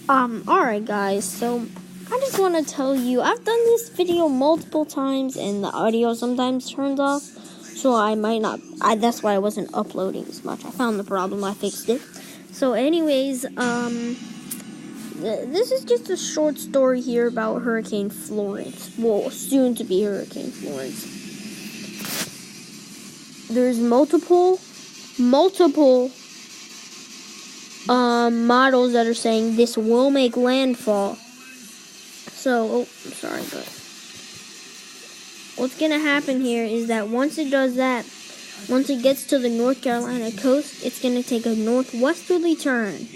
Alright guys, so I just want to tell you, I've done this video multiple times and the audio sometimes turns off, so that's why I wasn't uploading as much. I found the problem, I fixed it. So anyways, this is just a short story here about Hurricane Florence. Well, soon to be Hurricane Florence. There's multiple models that are saying this will make landfall. So, I'm sorry, but what's gonna happen here is that once it does that, once it gets to the North Carolina coast, it's gonna take a northwesterly turn.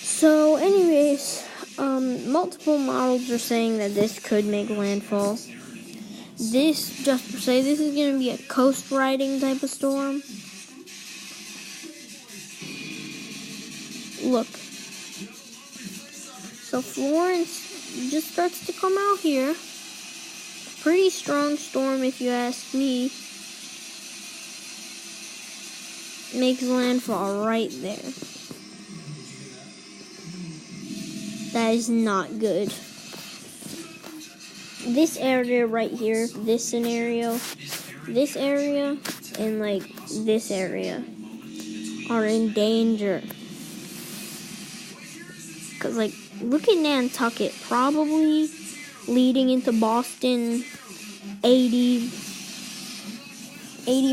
So, anyways, multiple models are saying that this could make landfall. This is going to be a coast riding type of storm. Look. So Florence just starts to come out here. Pretty strong storm if you ask me. Makes landfall right there. That is not good. This area right here, this scenario, this area, and like this area are in danger. Cause like, look at Nantucket, probably leading into Boston, 80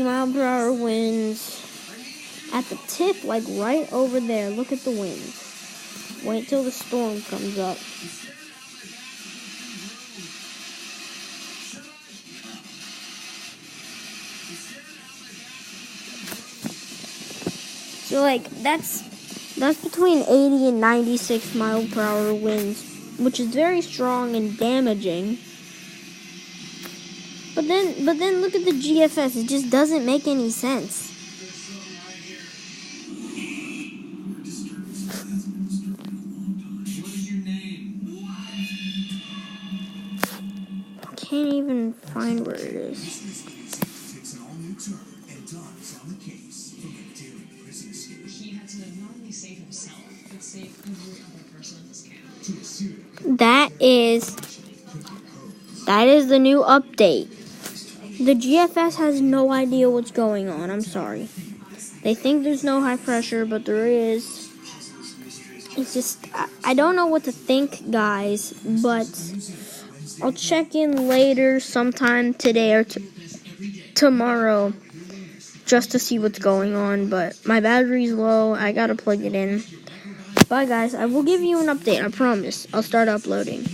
mile per hour winds. At the tip, like right over there, look at the winds. Wait till the storm comes up. So like that's between 80 and 96 mile per hour winds, which is very strong and damaging. But then look at the GFS. It just doesn't make any sense. I can't even find where it is. That is the new update. The GFS has no idea what's going on. I'm sorry. They think there's no high pressure, but there is. It's just, I don't know what to think, guys, but I'll check in later sometime today or tomorrow just to see what's going on, but my battery's low. I gotta plug it in. Bye, guys. I will give you an update. I promise. I'll start uploading.